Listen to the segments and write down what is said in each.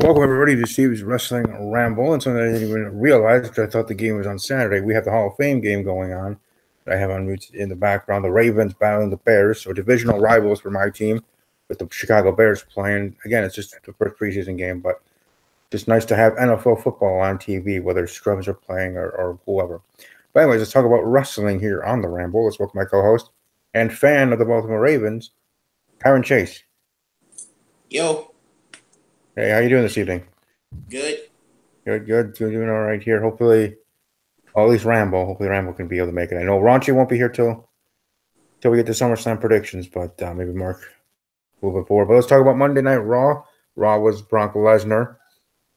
Welcome everybody to Steve's Wrestling Ramble, and something I didn't even realize because I thought the game was on Saturday. We have the Hall of Fame game going on that I have on mute in the background. The Ravens battling the Bears, so divisional rivals for my team, with the Chicago Bears playing. Again, it's just the first preseason game, but just nice to have NFL football on TV, whether scrubs are playing or whoever. But anyways, let's talk about wrestling here on the Ramble. Let's welcome my co-host and fan of the Baltimore Ravens, Aaron Chase. Yo. Hey, how you doing this evening? Good. Good. You're doing all right here. Hopefully, at least Ramble. Hopefully, Ramble can be able to make it. I know Raunchy won't be here till we get to SummerSlam predictions, but maybe Mark will be forward. But let's talk about Monday Night Raw. Raw was Brock Lesnar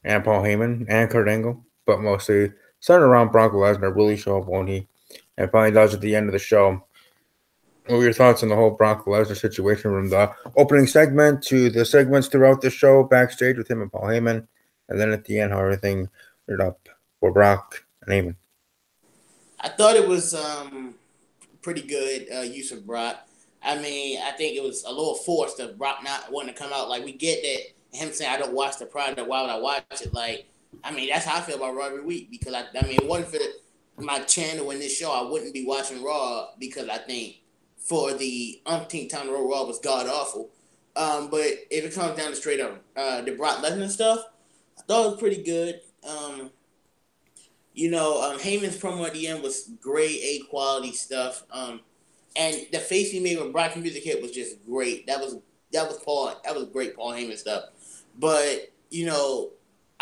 and Paul Heyman and Kurt Angle, but mostly centered around Brock Lesnar. Really show up, won't he? And finally does at the end of the show. What were your thoughts on the whole Brock Lesnar situation, from the opening segment to the segments throughout the show backstage with him and Paul Heyman, and then at the end how everything ended up for Brock and Heyman? I thought it was pretty good use of Brock. I mean, I think it was a little forced of Brock not wanting to come out. Like, we get that him saying, I don't watch the product, why would I watch it? Like, I mean, that's how I feel about Raw every week, because I mean, it wasn't for my channel in this show, I wouldn't be watching Raw, because I think for the umpteenth time in a row, Raw was god awful. But if it comes down to straight up the Brock Lesnar stuff, I thought it was pretty good. Heyman's promo at the end was grade A quality stuff. And the face he made when Brock Music hit was just great. That was great Paul Heyman stuff. But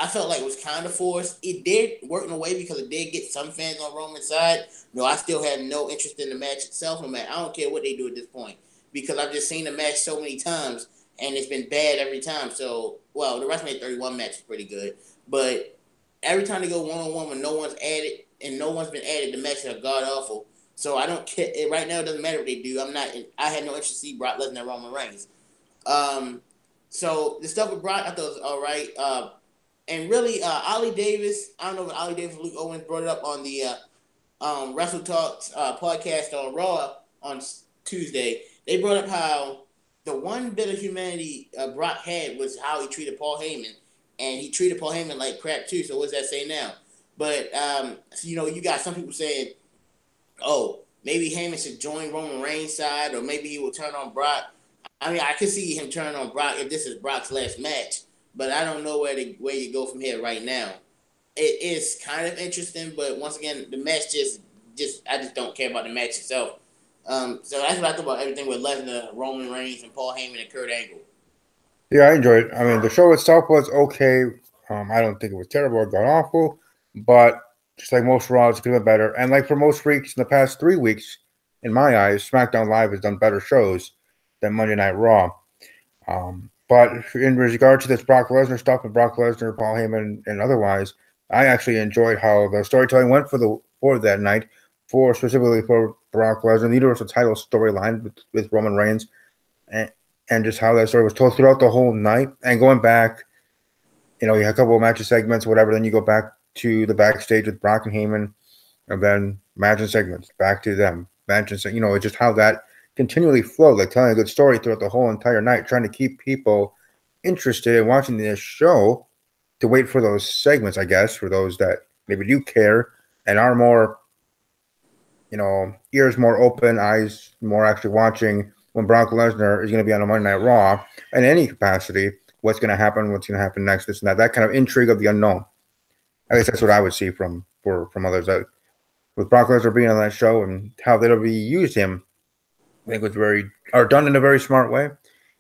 I felt like it was kind of forced. It did work in a way because it did get some fans on Roman's side. I still have no interest in the match itself. I don't care what they do at this point, because I've just seen the match so many times and it's been bad every time. So, well, the WrestleMania 31 match is pretty good, but every time they go one-on-one when no one's added and no one's been added, the matches are god awful. So I don't care. Right now, it doesn't matter what they do. I had no interest to see Brock Lesnar and Roman Reigns. So the stuff with Brock, I thought was all right. And really, Ollie Davis, I don't know if Ollie Davis or Luke Owens brought it up on the Wrestle Talks podcast on Raw on Tuesday. They brought up how the one bit of humanity Brock had was how he treated Paul Heyman. And he treated Paul Heyman like crap too, so what does that say now? But, you got some people saying, oh, maybe Heyman should join Roman Reigns' side, or maybe he will turn on Brock. I mean, I could see him turn on Brock if this is Brock's last match. But I don't know where you go from here right now. It is kind of interesting, but once again, the match I just don't care about the match itself. So that's what I thought about everything with Lesnar, Roman Reigns, and Paul Heyman and Kurt Angle. Yeah, I enjoyed it. I mean, the show itself was okay. I don't think it was terrible or god awful, but just like most Raws, it could have been better. And like for most weeks in the past 3 weeks, in my eyes, SmackDown Live has done better shows than Monday Night Raw. But in regard to this Brock Lesnar stuff and Brock Lesnar, Paul Heyman, and otherwise, I actually enjoyed how the storytelling went for that night, specifically for Brock Lesnar, the Universal title storyline with Roman Reigns, and just how that story was told throughout the whole night. And going back, you had a couple of match segments, whatever, then you go back to the backstage with Brock and Heyman, and then match segments, back to them, it's just how that continually flowed, like telling a good story throughout the whole entire night, trying to keep people interested in watching this show, to wait for those segments, I guess, for those that maybe do care and are more, ears more open, eyes more actually watching when Brock Lesnar is going to be on a Monday Night Raw in any capacity. What's going to happen next, this and that kind of intrigue of the unknown. I guess that's what I would see from others, that with Brock Lesnar being on that show and how they'll be used him. I think was done in a very smart way,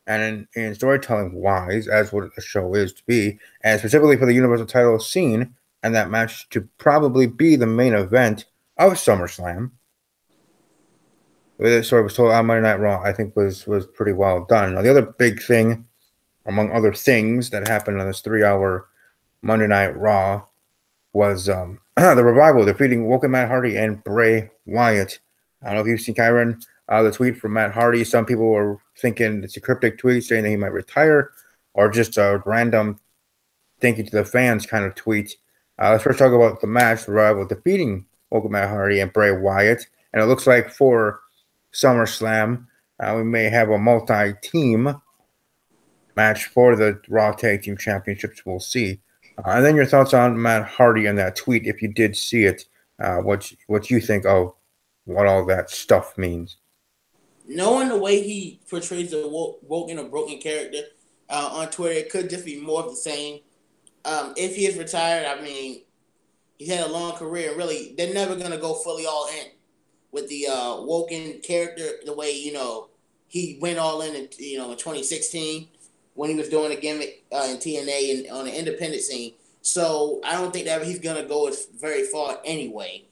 and in storytelling wise, as what the show is to be, and specifically for the Universal title scene and that match to probably be the main event of SummerSlam. The story was told on Monday Night Raw, I think was pretty well done. Now, the other big thing, among other things, that happened on this 3-hour Monday Night Raw was the Revival defeating Woken Matt Hardy and Bray Wyatt. I don't know if you've seen, Kyron, the tweet from Matt Hardy. Some people were thinking it's a cryptic tweet saying that he might retire, or just a random thank you to the fans kind of tweet. Let's first talk about the match. The Revival defeating Woken Matt Hardy and Bray Wyatt. And it looks like for SummerSlam, we may have a multi-team match for the Raw Tag Team Championships. We'll see. And then your thoughts on Matt Hardy and that tweet, if you did see it, what you think of what all that stuff means. Knowing the way he portrays the woken or broken character on Twitter, it could just be more of the same. If he is retired, I mean, he's had a long career. Really, they're never gonna go fully all in with the woken character the way he went all in 2016 when he was doing a gimmick in TNA and on the independent scene. So I don't think that he's gonna go very far anyway.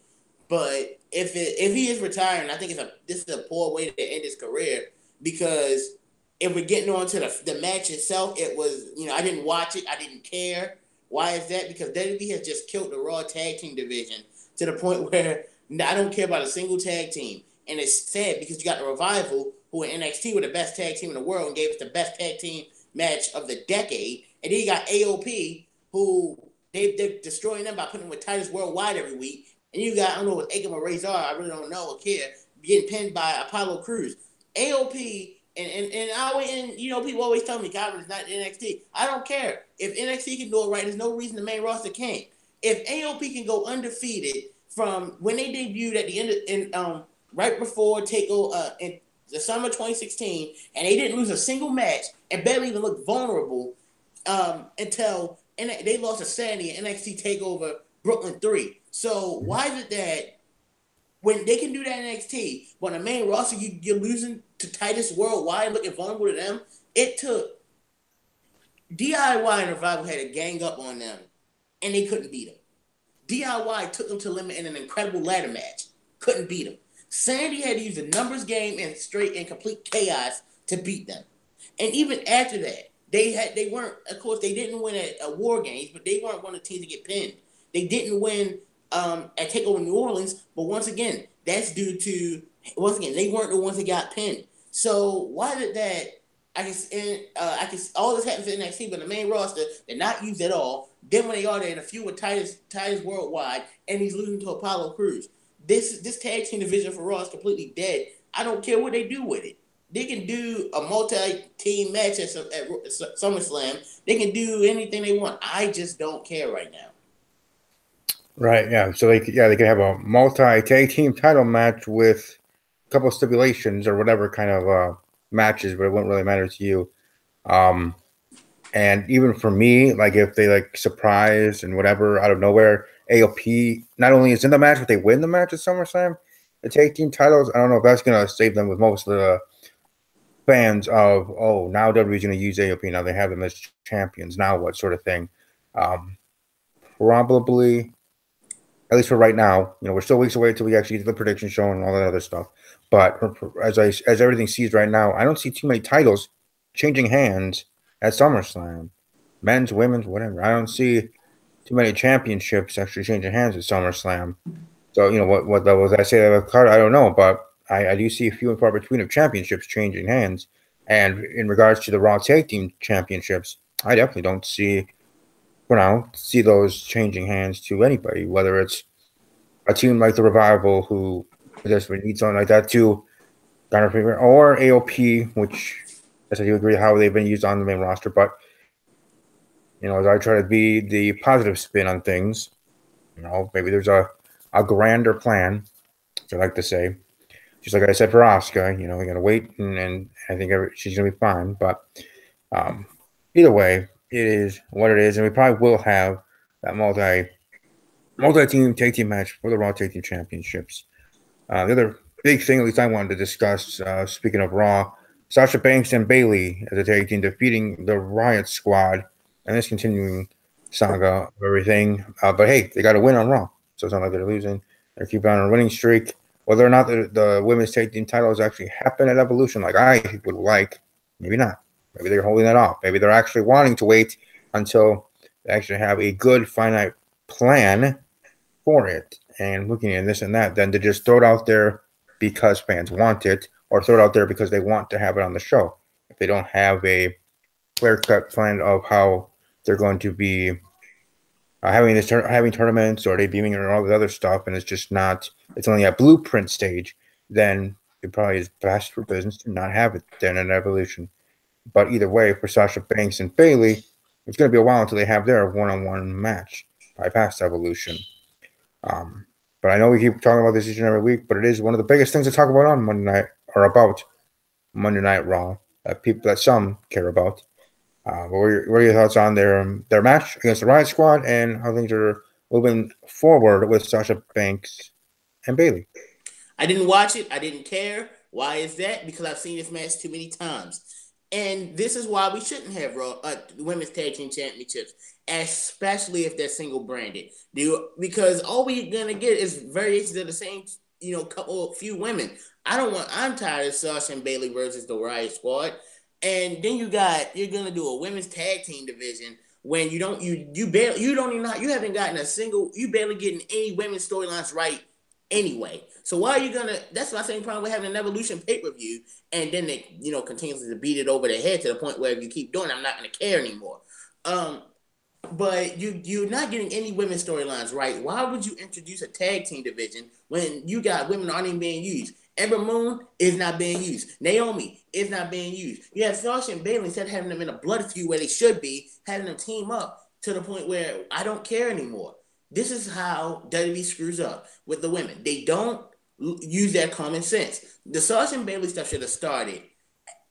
But if he is retiring, I think this is a poor way to end his career, because if we're getting on to the match itself, it was, I didn't watch it, I didn't care. Why is that? Because WWE has just killed the Raw tag team division to the point where I don't care about a single tag team. And it's sad because you got the Revival, who in NXT were the best tag team in the world and gave us the best tag team match of the decade. And then you got AOP, who they're destroying them by putting them with Titus Worldwide every week. And you got, I don't know what Akam or Razor, I really don't know or care, getting pinned by Apollo Crews. AOP, and people always tell me Calvin is not NXT. I don't care. If NXT can do it right, there's no reason the main roster can't. If AOP can go undefeated from when they debuted at the end right before Takeover in the summer 2016, and they didn't lose a single match and barely even looked vulnerable until they lost to Sandy in NXT Takeover Brooklyn 3. So why is it that when they can do that in NXT, but on the main roster you're losing to Titus Worldwide, looking vulnerable to them? It took DIY and Revival had to gang up on them, and they couldn't beat them. DIY took them to limit in an incredible ladder match, couldn't beat them. Sandy had to use a numbers game and straight and complete chaos to beat them. And even after that, they weren't, of course, they didn't win at War Games, but they weren't one of the teams to get pinned. They didn't win at TakeOver New Orleans, but once again, that's due to, they weren't the ones that got pinned. So why did that? I can all this happens in NXT, but the main roster they're not used at all. Then when they are there, in a few with Titus Worldwide, and he's losing to Apollo Crews. This tag team division for Raw is completely dead. I don't care what they do with it. They can do a multi-team match at SummerSlam. They can do anything they want. I just don't care right now. Right, yeah. So they could have a multi-tag team title match with a couple of stipulations or whatever kind of matches, but it wouldn't really matter to you. And even for me, like if they surprise and whatever out of nowhere, AOP not only is in the match, but they win the match at SummerSlam, the tag team titles. I don't know if that's gonna save them with most of the fans of, oh, now WWE's gonna use AOP. Now they have them as champions. Now what sort of thing? Probably. At least for right now, we're still weeks away until we actually get to the prediction show and all that other stuff. But as everything sees right now, I don't see too many titles changing hands at SummerSlam. Men's, women's, whatever. I don't see too many championships actually changing hands at SummerSlam. So, what was I say about card? I don't know, but I do see a few and far between of championships changing hands. And in regards to the Raw Tag Team Championships, I definitely don't see those changing hands to anybody, whether it's a team like the Revival who desperately needs something like that too, or AOP, which as I do agree how they've been used on the main roster. But as I try to be the positive spin on things, maybe there's a grander plan, as I like to say. Just like I said for Asuka, we gotta wait, and I think she's gonna be fine. But either way, it is what it is, and we probably will have that multi-team tag team match for the Raw Tag Team Championships. The other big thing, at least I wanted to discuss, speaking of Raw, Sasha Banks and Bayley as a tag team defeating the Riot Squad, and this continuing saga of everything. But hey, they got a win on Raw, so it's not like they're losing. They're keeping on a winning streak. Whether or not the women's tag team titles actually happen at Evolution, like I would like, maybe not. Maybe they're holding that off. Maybe they're actually wanting to wait until they actually have a good finite plan for it, and looking at this and that, than to just throw it out there because fans want it, or throw it out there because they want to have it on the show. If they don't have a clear-cut plan of how they're going to be having tournaments or debuting or all the other stuff, and it's only a blueprint stage, then it probably is best for business to not have it then in Evolution. But either way, for Sasha Banks and Bailey, it's going to be a while until they have their one-on-one match by past Evolution. But I know we keep talking about this each and every week, but it is one of the biggest things to talk about on Monday night, or about Monday Night Raw, that some care about. What are your thoughts on their match against the Riot Squad and how things are moving forward with Sasha Banks and Bailey? I didn't watch it. I didn't care. Why is that? Because I've seen this match too many times. And this is why we shouldn't have women's tag team championships, especially if they're single branded. Because all we're gonna get is variations of the same, few women. I'm tired of Sasha and Bailey versus the Riot Squad. And then you're gonna do a women's tag team division when you haven't gotten you barely getting any women's storylines right anyway. So why are you gonna? That's my same problem with having an Evolution pay-per-view, and then they continuously to beat it over the head to the point where if you keep doing it, I'm not gonna care anymore. But you're not getting any women's storylines right. Why would you introduce a tag team division when you got women aren't even being used? Ember Moon is not being used. Naomi is not being used. You have Sasha and Bailey, instead of having them in a blood feud where they should be, having them team up to the point where I don't care anymore. This is how WWE screws up with the women. They don't use their common sense. The Sasha and Bailey stuff should have started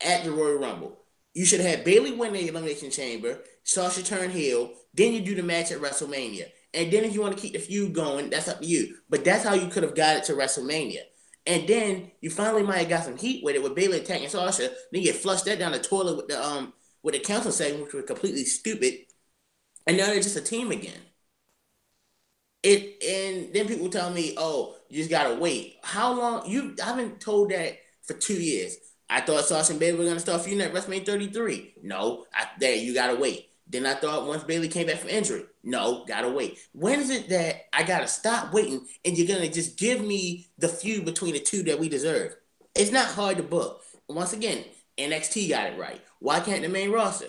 at the Royal Rumble. You should have Bailey win the Elimination Chamber, Sasha turn heel, then you do the match at WrestleMania. And then if you want to keep the feud going, that's up to you. But that's how you could have got it to WrestleMania. And then you finally might have got some heat with it, with Bailey attacking Sasha. Then you get flushed that down the toilet with the council segment, which was completely stupid. And now they're just a team again. And then people tell me, "Oh, you just gotta wait." How long? I've been told that for 2 years. I thought Sasha and Bailey were gonna start feuding at WrestleMania 33. No, you gotta wait. Then I thought once Bailey came back from injury, no, gotta wait. When is it that I gotta stop waiting and you're gonna just give me the feud between the two that we deserve? It's not hard to book. Once again, NXT got it right. Why can't the main roster?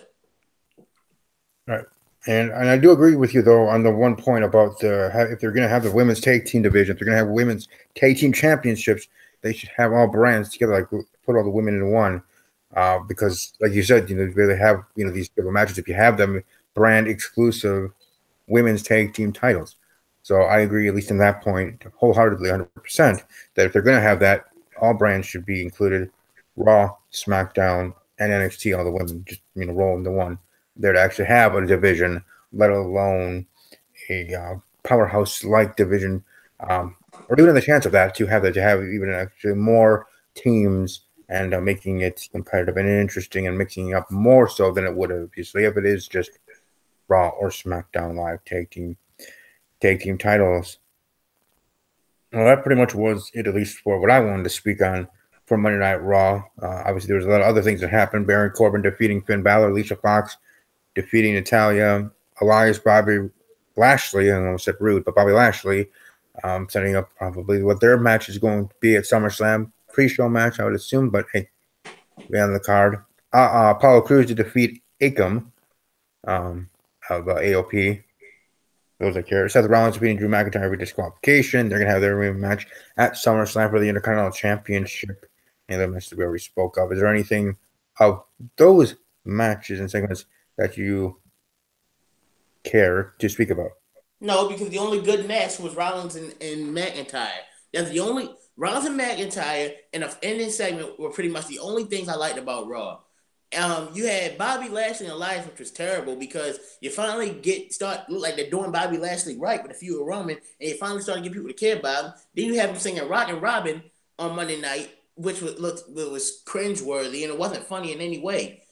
Right. And I do agree with you though on the one point about if they're going to have the women's tag team division, if they're going to have women's tag team championships, they should have all brands together, like put all the women in one. Because, like you said, they have these matches. If you have them, brand exclusive women's tag team titles. So I agree, at least in that point, wholeheartedly, 100%, that if they're going to have that, all brands should be included. Raw, SmackDown, and NXT, all the women just roll into one. There to actually have a division, let alone a powerhouse-like division, or even the chance of that to have even actually more teams and making it competitive and interesting and mixing up more so than it would have obviously if it is just Raw or SmackDown Live tag team titles. Well, that pretty much was it, at least for what I wanted to speak on for Monday Night Raw. Obviously, there was a lot of other things that happened. Baron Corbin defeating Finn Balor, Alicia Fox defeating Natalia, Elias, Bobby Lashley, I almost said rude, but Bobby Lashley, setting up probably what their match is going to be at SummerSlam. Pre-show match, I would assume, but hey, we on the card. Apollo Crews to defeat Akam of AOP. Those that care. Seth Rollins defeating Drew McIntyre with disqualification. They're going to have their match at SummerSlam for the Intercontinental Championship. And the match that we already spoke of. Is there anything of those matches and segments that you care to speak about? No, because the only good match was Rollins and McIntyre. That's the only Rollins and McIntyre and the ending segment were pretty much the only things I liked about Raw. You had Bobby Lashley and Elias, which was terrible because you finally look like they're doing Bobby Lashley right with a few of Roman, and you finally start to get people to care about him. Then you have him singing Rock and Robin on Monday night, which was cringeworthy and it wasn't funny in any way.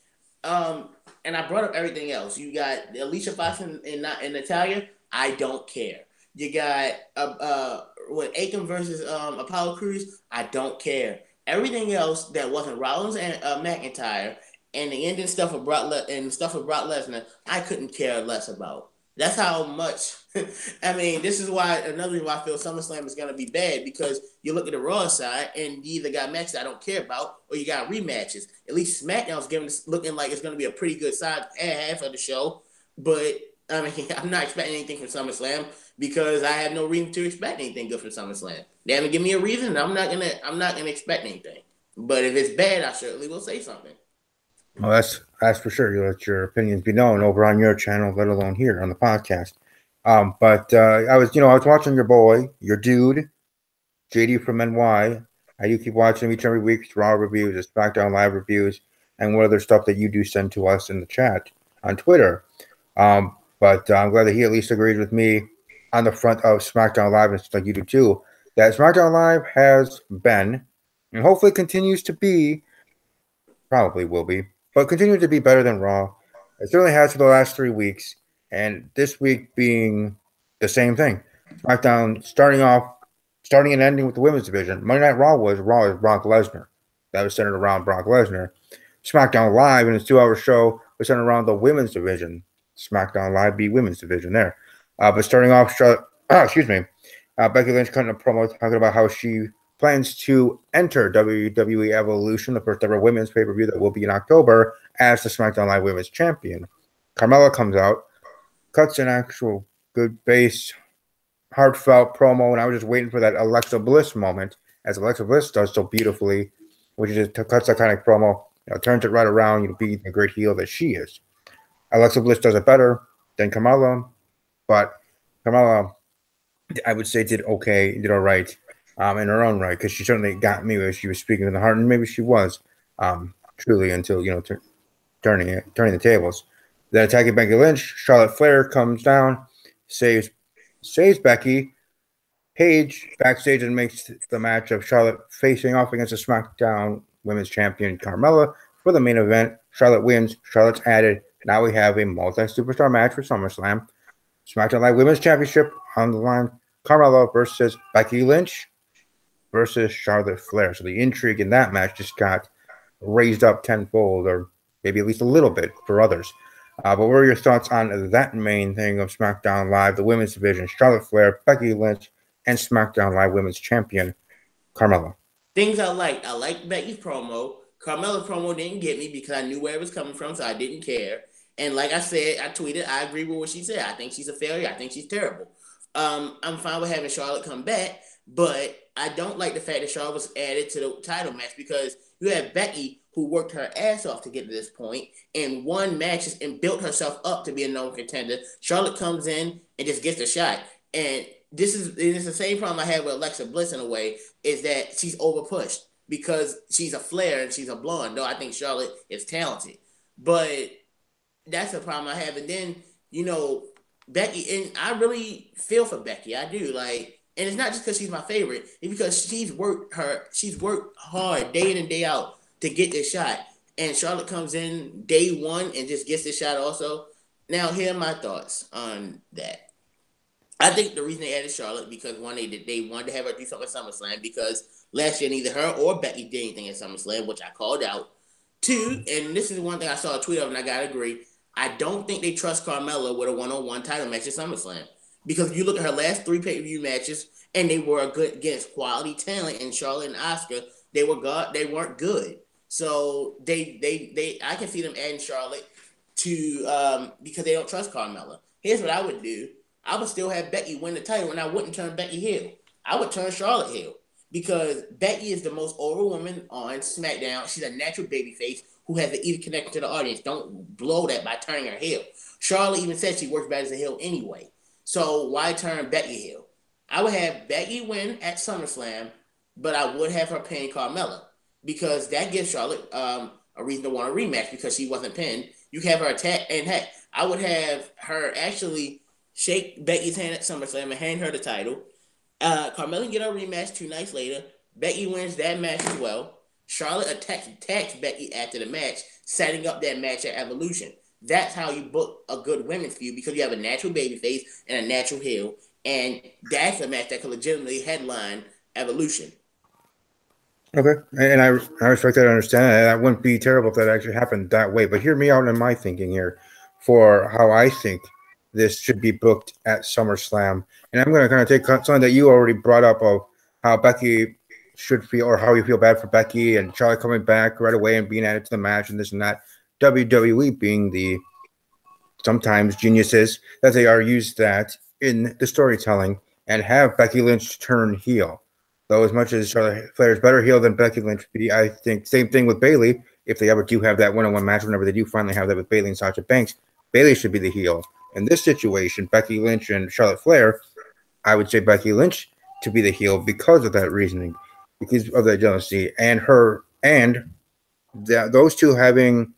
And I brought up everything else. You got Alicia Fox and Natalia. I don't care. You got Akam versus Apollo Crews. I don't care. Everything else that wasn't Rollins and McIntyre and the ending stuff of Brock Lesnar, I couldn't care less about. That's how much. I mean, this is another reason why I feel SummerSlam is going to be bad, because you look at the Raw side and you either got matches I don't care about or you got rematches. At least SmackDown's looking like it's going to be a pretty good side half of the show. But I mean, I'm not expecting anything from SummerSlam because I have no reason to expect anything good from SummerSlam. They haven't given me a reason. I'm not gonna expect anything. But if it's bad, I certainly will say something. Well, that's for sure. You let your opinions be known over on your channel, let alone here on the podcast. But I was watching your boy, your dude, JD from NY. I do keep watching him each and every week. Raw reviews, his SmackDown Live reviews, and what other stuff that you do send to us in the chat on Twitter. But I'm glad that he at least agrees with me on the front of SmackDown Live, and like you do too, that SmackDown Live has been, and hopefully continues to be, probably will be, but continue to be better than Raw. It certainly has for the last 3 weeks, and this week being the same thing. SmackDown starting and ending with the women's division. Monday Night Raw is Brock Lesnar. That was centered around Brock Lesnar. SmackDown Live in its 2 hour show was centered around the women's division. SmackDown Live be women's division there. But starting off, Becky Lynch cutting a promo talking about how she plans to enter WWE Evolution, the first ever women's pay-per-view that will be in October, as the SmackDown Live Women's Champion. Carmella comes out, cuts an actual good base, heartfelt promo, and I was just waiting for that Alexa Bliss moment, as Alexa Bliss does so beautifully, which is just cuts that kind of promo, turns it right around, being the great heel that she is. Alexa Bliss does it better than Carmella, but Carmella, I would say, did okay, did all right in her own right, because she certainly got me where she was speaking in the heart, and maybe she was truly until turning the tables. Then attacking Becky Lynch, Charlotte Flair comes down, saves Becky. Paige backstage and makes the match of Charlotte facing off against the SmackDown Women's Champion Carmella for the main event. Charlotte wins. Charlotte's added. Now we have a multi-superstar match for SummerSlam. SmackDown Live Women's Championship on the line. Carmella versus Becky Lynch versus Charlotte Flair. So the intrigue in that match just got raised up tenfold, or maybe at least a little bit for others. But what are your thoughts on that main thing of SmackDown Live, the women's division, Charlotte Flair, Becky Lynch, and SmackDown Live Women's Champion Carmella? Things I liked. I liked Becky's promo. Carmella's promo didn't get me because I knew where it was coming from, so I didn't care. And like I said, I tweeted, I agree with what she said. I think she's a failure. I think she's terrible. I'm fine with having Charlotte come back, but I don't like the fact that Charlotte was added to the title match, because you have Becky, who worked her ass off to get to this point and won matches and built herself up to be a known contender. Charlotte comes in and just gets a shot. And this is the same problem I had with Alexa Bliss in a way, is that she's overpushed because she's a Flair and she's a blonde. Though I think Charlotte is talented, but that's a problem I have. And then Becky, and I really feel for Becky. I do, and it's not just because she's my favorite. It's because she's worked hard day in and day out to get this shot. And Charlotte comes in day one and just gets this shot also. Now, here are my thoughts on that. I think the reason they added Charlotte, because one, they wanted to have her do something at SummerSlam, because last year neither her or Becky did anything at SummerSlam, which I called out. Two, and this is one thing I saw a tweet of, and I gotta agree, I don't think they trust Carmella with a one-on-one title match at SummerSlam. Because if you look at her last 3 pay-per-view matches, and they were good against quality talent, and Charlotte and Asuka, they weren't good. So I can see them adding Charlotte to because they don't trust Carmella. Here's what I would do. I would still have Becky win the title, and I wouldn't turn Becky heel. I would turn Charlotte heel, because Becky is the most over woman on SmackDown. She's a natural babyface who has an easy connection to the audience. Don't blow that by turning her heel. Charlotte even said she works better as a heel anyway. So why turn Becky heel? I would have Becky win at SummerSlam, but I would have her pin Carmella, because that gives Charlotte a reason to want a rematch, because she wasn't pinned. You can have her attack, and heck, I would have her actually shake Becky's hand at SummerSlam and hand her the title. Carmella get her rematch 2 nights later. Becky wins that match as well. Charlotte attacks Becky after the match, setting up that match at Evolution. That's how you book a good women's feud, because you have a natural babyface and a natural heel, and that's a match that could legitimately headline Evolution. Okay, and I respect that and understand that. That wouldn't be terrible if that actually happened that way. But hear me out in my thinking here for how I think this should be booked at SummerSlam. And I'm going to kind of take something that you already brought up of how Becky should feel, or how you feel bad for Becky and Charlotte coming back right away and being added to the match and this and that. WWE being the sometimes geniuses that they are, use that in the storytelling and have Becky Lynch turn heel. Though as much as Charlotte Flair is better heel than Becky Lynch, I think same thing with Bayley. if they ever do have that one-on-one match, whenever they do finally have that with Bayley and Sasha Banks, Bayley should be the heel. In this situation, Becky Lynch and Charlotte Flair, I would say Becky Lynch to be the heel because of that reasoning, because of that jealousy, and those two having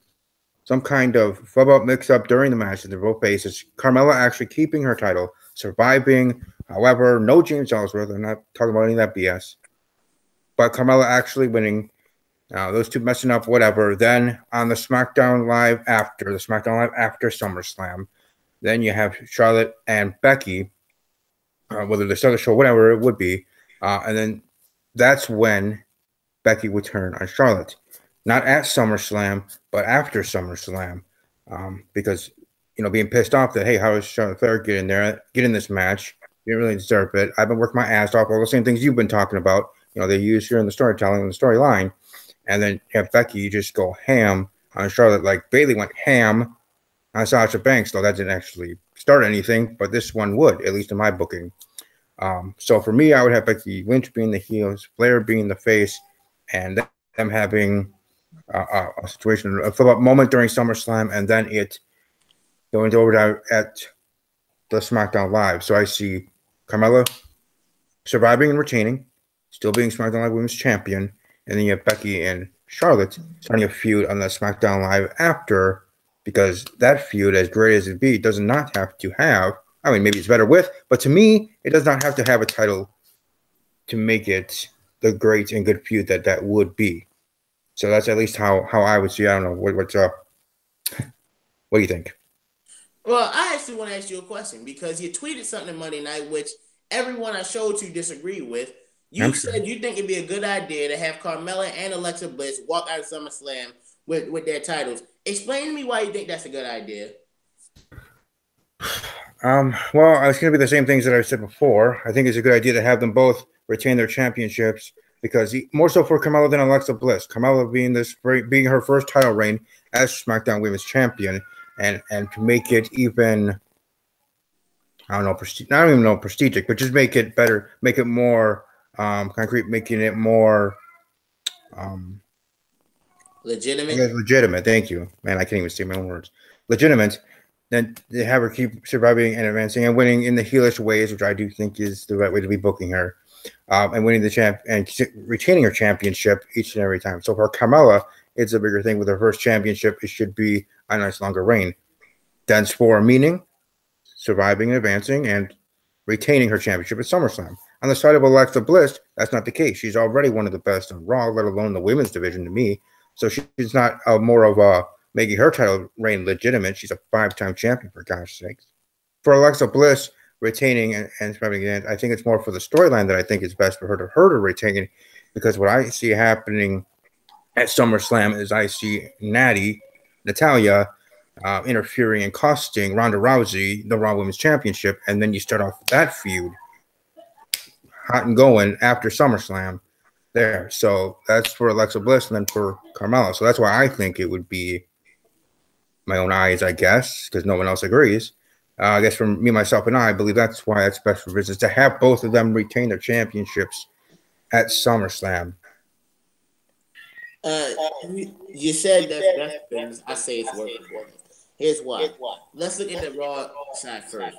some kind of flub up mix up during the match in their both faces. Carmella actually keeping her title, surviving. However, no James Ellsworth. I'm not talking about any of that BS. But Carmella actually winning. Those two messing up, whatever. Then on the SmackDown Live after SummerSlam, then you have Charlotte and Becky, whether they start the show, whatever it would be, and then that's when Becky would turn on Charlotte, not at SummerSlam, but after SummerSlam, because being pissed off that, hey, how is Charlotte Flair get in this match? You didn't really deserve it. I've been working my ass off, all the same things you've been talking about. They use here in the storytelling and the storyline. And then you have Becky just go ham on Charlotte, like Bayley went ham on Sasha Banks, though that didn't actually start anything, but this one would, at least in my booking. So for me, I would have Becky Lynch being the heels, Flair being the face, and them having a situation, a flip-up moment during SummerSlam, and then it going to overdrive at the SmackDown Live. So I see Carmella surviving and retaining, still being SmackDown Live Women's Champion, and then you have Becky and Charlotte starting a feud on the SmackDown Live after, because that feud, as great as it be, does not have to have, I mean, maybe it's better with, but to me, it does not have to have a title to make it the great and good feud that would be. So that's at least how I would see. I don't know. What's up? What do you think? Well, I actually want to ask you a question because you tweeted something Monday night, which everyone I showed you disagreed with. You said you think it'd be a good idea to have Carmella and Alexa Bliss walk out of SummerSlam with their titles. Explain to me why you think that's a good idea. Well, it's going to be the same things that I said before. I think it's a good idea to have them both retain their championships because more so for Carmella than Alexa Bliss. Carmella being her first title reign as SmackDown Women's Champion, and to make it even, I don't know, I don't even know prestigious, but just make it better, make it more concrete, making it more legitimate. Legitimate. Thank you, man. I can't even say my own words. Legitimate. Then they have her keep surviving and advancing and winning in the heelish ways, which I do think is the right way to be booking her, and winning the champ and retaining her championship each and every time. So for Carmella, it's a bigger thing with her first championship. It should be a nice longer reign. Then for meaning, surviving and advancing and retaining her championship at SummerSlam. On the side of Alexa Bliss, that's not the case. She's already one of the best on Raw, let alone the women's division to me. So she's not more of a making her title reign legitimate. She's a 5-time champion, for gosh sakes. For Alexa Bliss, retaining and surviving again, I think it's more for the storyline that I think is best for her to retain it, because what I see happening at SummerSlam is I see Natalya, interfering and costing Ronda Rousey the Raw Women's Championship, and then you start off that feud hot and going after SummerSlam there. So that's for Alexa Bliss, and then for Carmella. So that's why I think it would be my own eyes, I guess, because no one else agrees. I guess from me, myself, and I believe that's why it's best for business to have both of them retain their championships at SummerSlam. You said that's things. I say it's working for me. Here's why. Let's look at the Raw side first.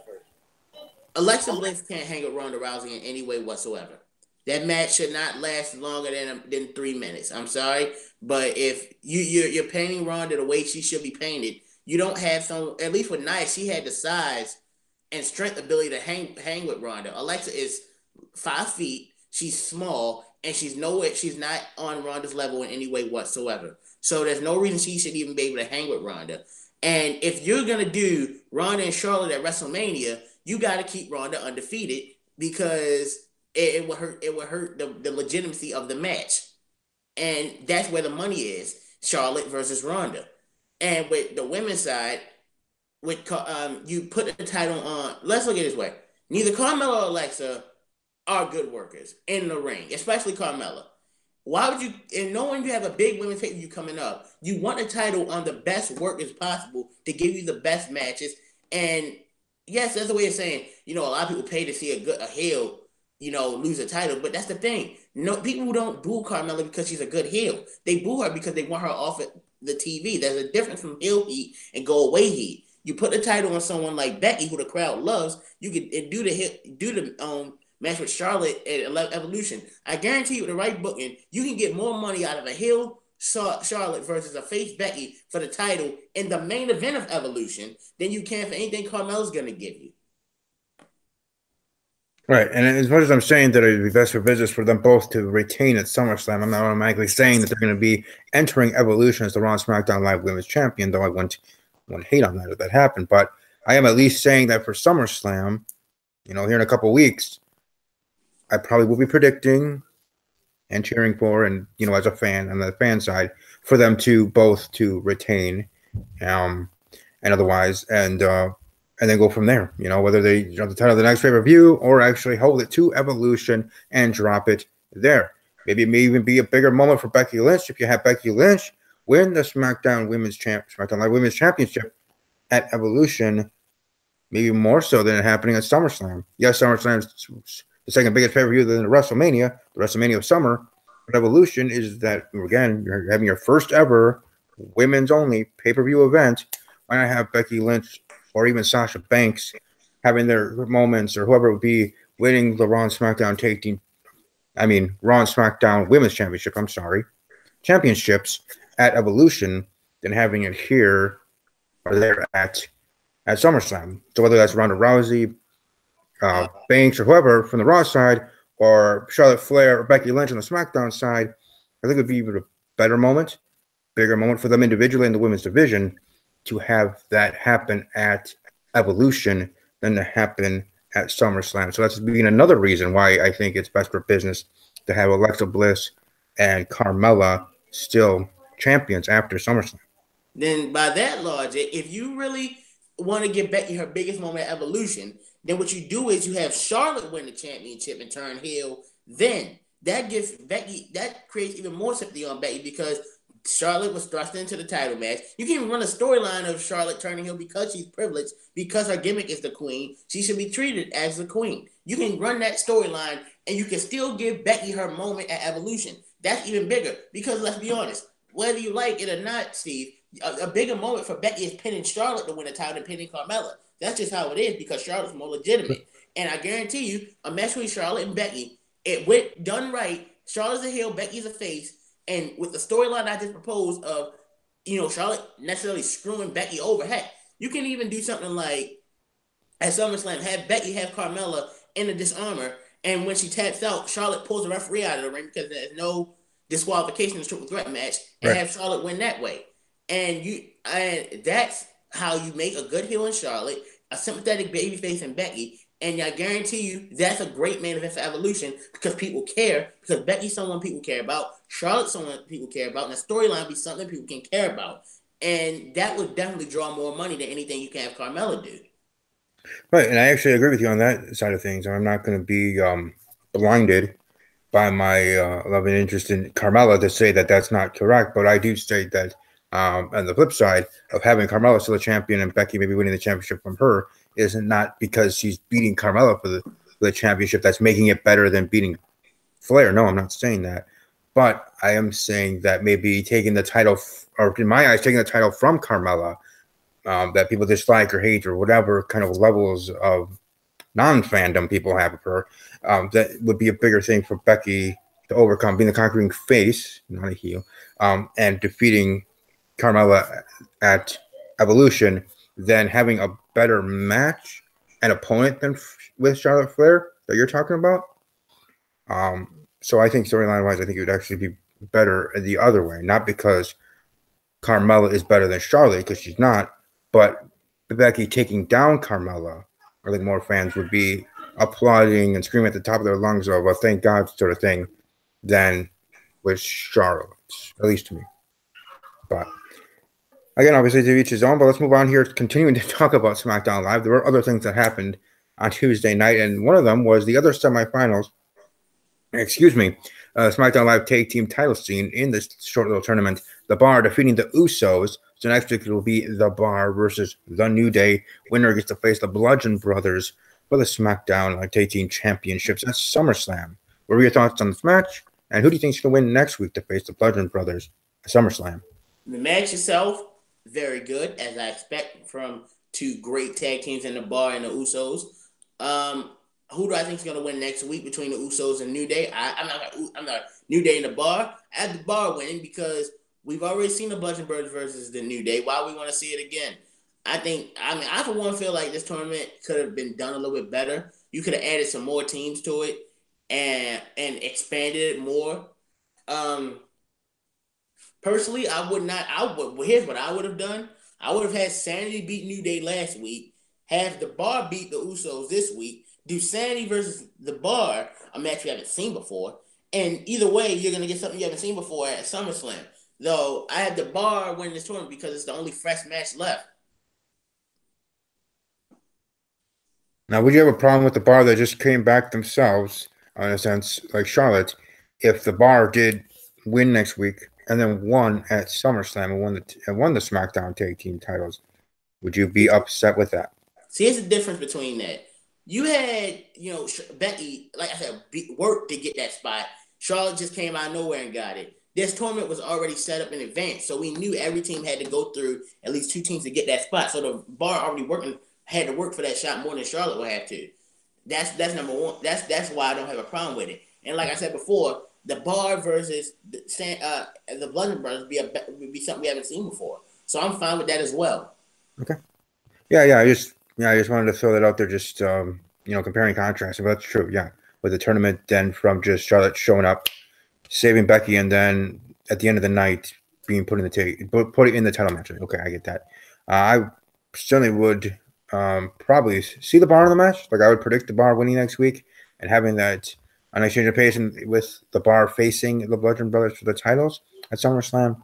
Alexa Bliss can't hang with Ronda Rousey in any way whatsoever. That match should not last longer than 3 minutes. I'm sorry, but if you're painting Ronda the way she should be painted, you don't have some. At least with Nia, she had the size and strength ability to hang with Ronda. Alexa is 5 feet. She's small, and she's not on Ronda's level in any way whatsoever. So there's no reason she should even be able to hang with Ronda. And if you're gonna do Ronda and Charlotte at WrestleMania, you got to keep Ronda undefeated because it would hurt. It would hurt the legitimacy of the match, and that's where the money is: Charlotte versus Ronda. And with the women's side, you put the title on. Let's look at it this way: neither Carmella or Alexa are good workers in the ring, especially Carmella. Why would you? And knowing you have a big women's pay-per-view coming up, you want a title on the best workers possible to give you the best matches. And yes, that's a way of saying, a lot of people pay to see a heel lose a title. But that's the thing. No, people who don't boo Carmella because she's a good heel. They boo her because they want her off the TV. There's a difference from heel heat and go away heat. You put the title on someone like Becky, who the crowd loves. You can do the match with Charlotte at Evolution. I guarantee you, with the right booking, you can get more money out of a heel Charlotte versus a face Becky for the title in the main event of Evolution than you can for anything Carmella's going to give you. Right, and as much as I'm saying that it would be best for business for them both to retain at SummerSlam, I'm not automatically saying that they're going to be entering Evolution as the Raw and SmackDown Live Women's Champion, though I wouldn't hate on that if that happened. But I am at least saying that for SummerSlam, here in a couple of weeks, I probably will be predicting and cheering for, and as a fan on the fan side, for them to both to retain, and otherwise, and then go from there. Whether they drop the title of the next pay-per-view or actually hold it to Evolution and drop it there. Maybe it may even be a bigger moment for Becky Lynch if you have Becky Lynch win the SmackDown Live Women's Championship at Evolution, maybe more so than it happening at SummerSlam. Yes, SummerSlam's the second biggest pay-per-view than the WrestleMania of summer. But Evolution is that, again, you're having your first ever women's only pay-per-view event. Why not have Becky Lynch or even Sasha Banks having their moments, or whoever it would be, winning the Raw and SmackDown Raw and SmackDown Women's Championships at Evolution, than having it here or there at SummerSlam. So whether that's Ronda Rousey, Banks, or whoever from the Raw side, or Charlotte Flair or Becky Lynch on the SmackDown side, I think it would be even a better moment, bigger moment for them individually in the women's division to have that happen at Evolution than to happen at SummerSlam. So that's being another reason why I think it's best for business to have Alexa Bliss and Carmella still champions after SummerSlam. Then by that logic, if you really want to give Becky her biggest moment at Evolution, then what you do is you have Charlotte win the championship and turn heel. Then that gives Becky, that creates even more sympathy on Becky because Charlotte was thrust into the title match. You can even run a storyline of Charlotte turning heel because she's privileged, because her gimmick is the queen. She should be treated as the queen. You can run that storyline and you can still give Becky her moment at Evolution. That's even bigger because let's be honest, whether you like it or not, Steve, a bigger moment for Becky is pinning Charlotte to win the title than pinning Carmella. That's just how it is because Charlotte's more legitimate. And I guarantee you, a match with Charlotte and Becky, it went done right. Charlotte's a heel, Becky's a face. And with the storyline I just proposed of, Charlotte necessarily screwing Becky over, heck, you can even do something like at SummerSlam, have Becky have Carmella in a disarmor, and when she taps out, Charlotte pulls the referee out of the ring because there's no disqualification in the triple threat match, and have Charlotte win that way. And that's how you make a good heel in Charlotte, a sympathetic babyface in Becky, and I guarantee you that's a great main event for Evolution because people care, because Becky's someone people care about, Charlotte's someone people care about, and the storyline be something people can care about. And that would definitely draw more money than anything you can have Carmella do. Right, and I actually agree with you on that side of things. I'm not going to be blinded by my love and interest in Carmella to say that that's not correct, but I do state that on the flip side of having Carmella still a champion and Becky maybe winning the championship from her is not because she's beating Carmella for the championship that's making it better than beating Flair. No, I'm not saying that. But I am saying that maybe taking the title, or in my eyes, taking the title from Carmella, that people dislike or hate or whatever kind of levels of non-fandom people have of her, that would be a bigger thing for Becky to overcome, being the conquering face, not a heel, and defeating Carmella at Evolution than having a better match and opponent than with Charlotte Flair that you're talking about. So I think storyline-wise, I think it would actually be better the other way, not because Carmella is better than Charlotte, because she's not, but Becky taking down Carmella, I think more fans would be applauding and screaming at the top of their lungs of a thank God sort of thing than with Charlotte, at least to me. But again, obviously to each his own, but let's move on here, continuing to talk about SmackDown Live. There were other things that happened on Tuesday night, and one of them was the other semifinals. SmackDown Live tag team title scene in this short little tournament. The Bar defeating the Usos. So next week it will be The Bar versus The New Day. Winner gets to face the Bludgeon Brothers for the SmackDown Tag Team Championships at SummerSlam. What are your thoughts on this match? And who do you think is going to win next week to face the Bludgeon Brothers at SummerSlam? The match itself, very good, as I expect from two great tag teams in the Bar and the Usos. Who do I think is going to win next week between the Usos and New Day? I'm not New Day in the Bar. I have the Bar winning because we've already seen the Bludgeon Brothers versus the New Day. Why we want to see it again? I for one feel like this tournament could have been done a little bit better. You could have added some more teams to it and expanded it more. Personally, I would not. Here's what I would have done. I would have had Sanity beat New Day last week, have the Bar beat the Usos this week, do Sanity versus the Bar, a match we haven't seen before, and either way, you're gonna get something you haven't seen before at SummerSlam. Though I have the Bar winning this tournament because it's the only fresh match left. Now, would you have a problem with the Bar that just came back themselves, in a sense, like Charlotte, if the Bar did win next week and then won at SummerSlam and won the SmackDown Tag Team titles? Would you be upset with that? See, here's the difference between that. You had, Becky, like I said, work to get that spot. Charlotte just came out of nowhere and got it. This tournament was already set up in advance, so we knew every team had to go through at least two teams to get that spot. So the Bar already had to work for that shot more than Charlotte would have to. That's number one. That's why I don't have a problem with it. And like I said before, the Bar versus the Bludgeon Brothers would be something we haven't seen before. So I'm fine with that as well. Okay. Yeah. I just wanted to throw that out there, just comparing contrasts. But that's true. Yeah, with the tournament, then from just Charlotte showing up, saving Becky, and then at the end of the night being put in the title match. Okay, I get that. I certainly would probably see the Bar in the match. Like I would predict the Bar winning next week and having that an exchange of pace with the Bar facing the Bludgeon Brothers for the titles at SummerSlam.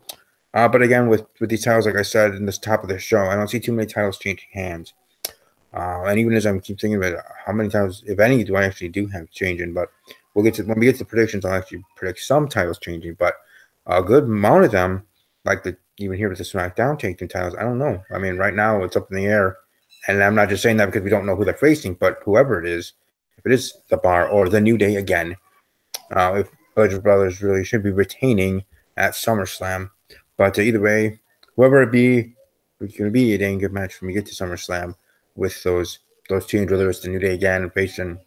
But again, with these titles, like I said in this top of the show, I don't see too many titles changing hands. And even as I keep thinking about it, how many titles, if any, do I actually do have changing? But when we get to predictions, I'll actually predict some titles changing. But a good amount of them, even here with the SmackDown Tag Team titles, I don't know. I mean, right now it's up in the air. And I'm not just saying that because we don't know who they're facing, but whoever it is, if it is the Bar or the New Day again, if Bludgeon Brothers really should be retaining at SummerSlam. But either way, whoever it be, it's going to be a dang good match when we get to SummerSlam with those teams, whether it's the New Day again facing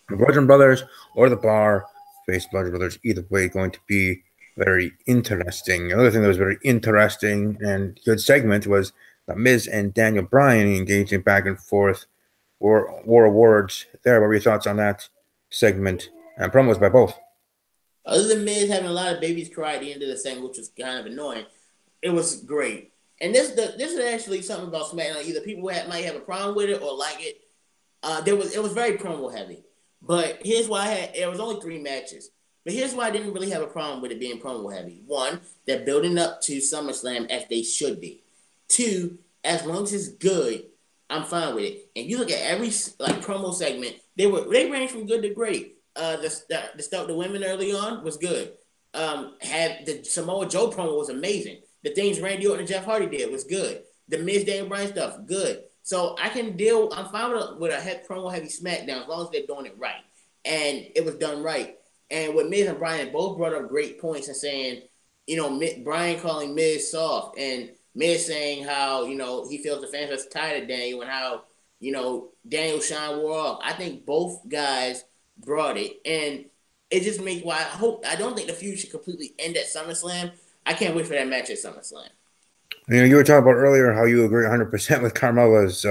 the Bludgeon Brothers or the Bar face Bludgeon Brothers. Either way, going to be very interesting. Another thing that was very interesting and good segment was The Miz and Daniel Bryan engaging back and forth, war awards there. What were your thoughts on that segment and promos by both? Other than Miz having a lot of babies cry at the end of the segment, which was kind of annoying, it was great. And this is actually something about SmackDown. Either people might have a problem with it or like it. It was very promo heavy. But here's why it was only 3 matches. But here's why I didn't really have a problem with it being promo heavy. 1, they're building up to SummerSlam as they should be. 2, as long as it's good, I'm fine with it. And you look at every promo segment, they range from good to great. The stuff the women early on was good. Had the Samoa Joe promo was amazing. The things Randy Orton and Jeff Hardy did was good. The Miz Daniel Bryan stuff, good. So I'm fine with a promo heavy SmackDown as long as they're doing it right. And it was done right. And with Miz and Bryan both brought up great points and saying, Bryan calling Miz soft and Miz saying how, he feels the fans are tired of Daniel and how, Daniel's shine wore off. I think both guys brought it. And it just makes why I don't think the feud should completely end at SummerSlam. I can't wait for that match at SummerSlam. You were talking about earlier how you agree 100% with Carmella's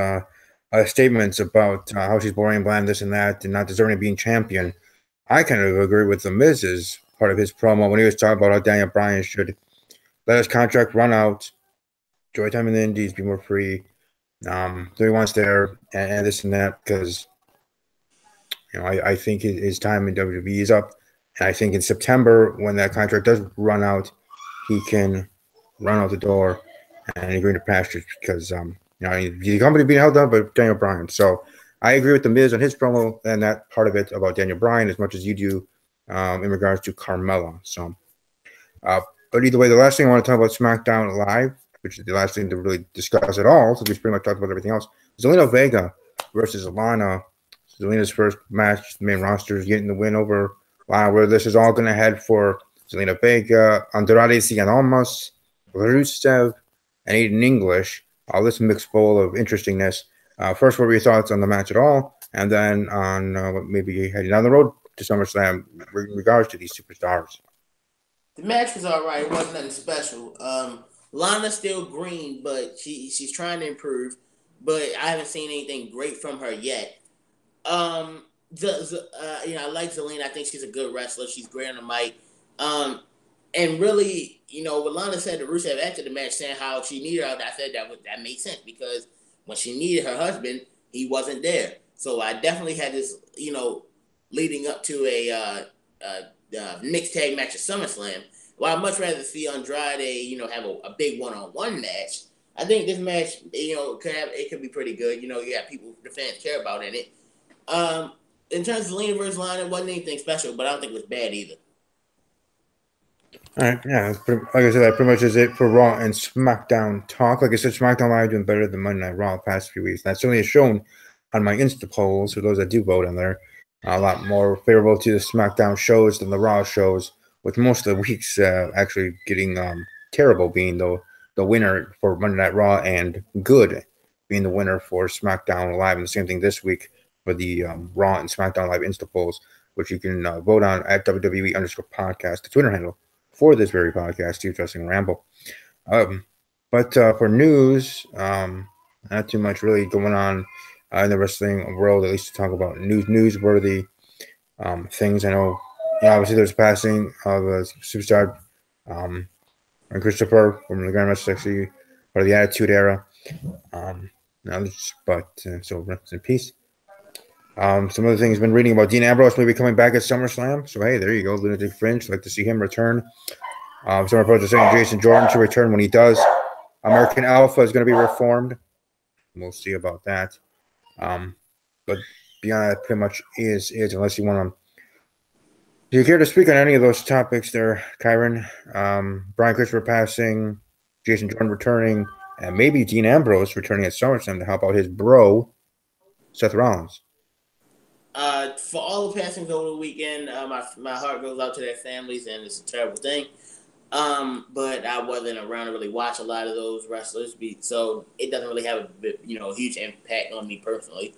statements about how she's boring and bland, this and that, and not deserving of being champion. I kind of agree with The Miz's part of his promo when he was talking about how Daniel Bryan should let his contract run out, enjoy time in the Indies, be more free, do he wants there, and this and that, because I think his time in WWE is up, and I think in September when that contract does run out, he can run out the door and greener pastures because the company being held up by Daniel Bryan. So I agree with The Miz on his promo and that part of it about Daniel Bryan as much as you do in regards to Carmella. So, but either way, the last thing I want to talk about SmackDown Live, which is the last thing to really discuss at all, so we've pretty much talked about everything else, is Zelina Vega versus Lana Zelina's first match, the main roster is getting the win over. Wow, where this is all going to head for Zelina Vega, Andrade Cien Almas, Rusev, and Aiden English. All this mixed bowl of interestingness. First, what were your thoughts on the match at all? And then on maybe heading down the road to SummerSlam in regards to these superstars. The match was all right. It wasn't nothing special. Lana's still green, but she's trying to improve. But I haven't seen anything great from her yet. I like Zelina. I think she's a good wrestler. She's great on the mic. And really, what Lana said to Rusev after the match, saying how she needed her, I said that made sense because when she needed her husband, he wasn't there. So I definitely had this, leading up to a mixed tag match at SummerSlam. Well, I'd much rather see Andrade, have a big one-on-one match. I think this match, could be pretty good. You got people the fans care about in it. In terms of Zelina versus Lana, it wasn't anything special, but I don't think it was bad either. All right, yeah, like I said, that pretty much is it for Raw and SmackDown talk. Like I said, SmackDown Live doing better than Monday Night Raw the past few weeks. That certainly is shown on my Insta polls for those that do vote on there. A lot more favorable to the SmackDown shows than the Raw shows, with most of the weeks actually getting terrible being the winner for Monday Night Raw and good being the winner for SmackDown Live. And the same thing this week for the Raw and SmackDown Live Insta polls, which you can vote on at WWE_podcast, the Twitter handle for this very podcast, Steve Wrestling Ramble. But for news, not too much really going on in the wrestling world, at least to talk about newsworthy things. I know, obviously there's passing of a superstar, and Christopher from the Grandmaster Sexy, or the Attitude Era. So rest in peace. Some other things been reading about Dean Ambrose maybe coming back at SummerSlam. So hey, there you go, Lunatic Fringe. Like to see him return. Some reports are saying Jason Jordan to return when he does. American Alpha is going to be reformed. We'll see about that. But beyond that, pretty much is unless you want to. Do you care to speak on any of those topics there, Kyron? Brian Christopher passing, Jason Jordan returning, and maybe Dean Ambrose returning at SummerSlam to help out his bro, Seth Rollins. For all the passings over the weekend, my heart goes out to their families, and it's a terrible thing. But I wasn't around to really watch a lot of those wrestlers, so it doesn't really have a huge impact on me personally.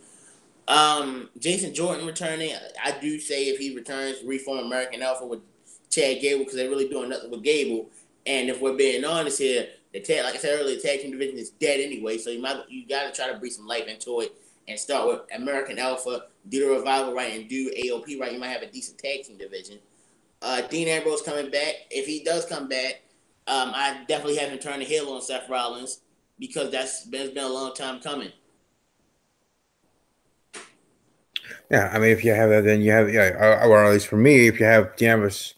Jason Jordan returning, I do say if he returns, reform American Alpha with Chad Gable because they're really doing nothing with Gable. And if we're being honest here, like I said earlier, the tag team division is dead anyway, so you got to try to breathe some life into it and start with American Alpha, do the revival right, and do AOP right. You might have a decent tag team division. Dean Ambrose coming back. If he does come back, I definitely have him turn the heel on Seth Rollins because that's been a long time coming. Yeah, I mean, if you have that, then you have, or at least for me, if you have Dean Ambrose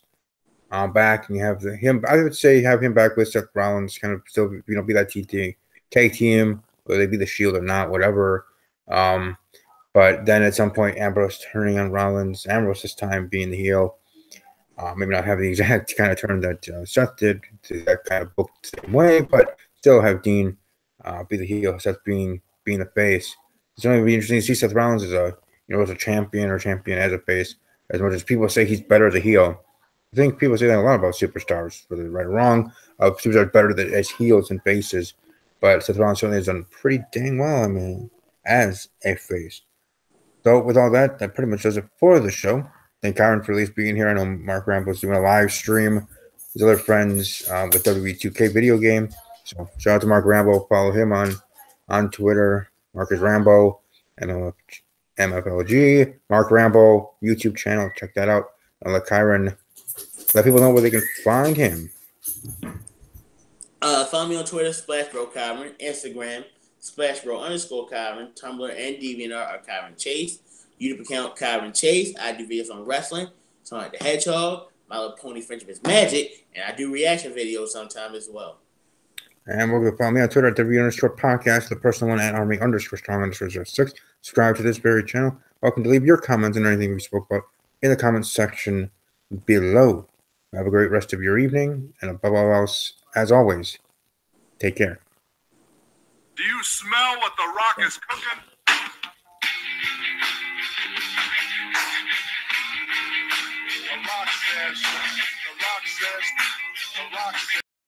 back and you have him, I would say have him back with Seth Rollins, kind of still, be that tag team, whether they be the Shield or not, whatever. But then at some point, Ambrose turning on Rollins, Ambrose this time being the heel. Maybe not have the exact kind of turn that Seth did, to that kind of book the same way, but still have Dean be the heel, Seth being the face. It's going to be interesting to see Seth Rollins as as a champion or champion as a face. As much as people say he's better as a heel, I think people say that a lot about superstars, whether right or wrong. Superstars better as heels and faces, but Seth Rollins certainly has done pretty dang well. I mean, as a face. So with all that, that pretty much does it for the show. Thank Kyron for at least being here. I know Mark Ramble is doing a live stream. His other friends with WWE2K video game. So shout out to Mark Ramble. Follow him on Twitter. Marcus Rambo, MFLG. Mark Ramble YouTube channel. Check that out. And let Kyron let people know where they can find him. Follow me on Twitter, SplashBroKyron, Instagram, SplashBro_Kyron, Tumblr, and DeviantArt are Kyron Chase. YouTube account Kyron Chase. I do videos on wrestling, Sonic the Hedgehog, My Little Pony Friendship is Magic, and I do reaction videos sometimes as well. And we're going to follow me on Twitter at W_podcast, the personal one at Army_strong_06. Subscribe to this very channel. Welcome to leave your comments and anything we spoke about in the comments section below. Have a great rest of your evening, and above all else, as always, take care. Do you smell what The Rock is cooking? The Rock says,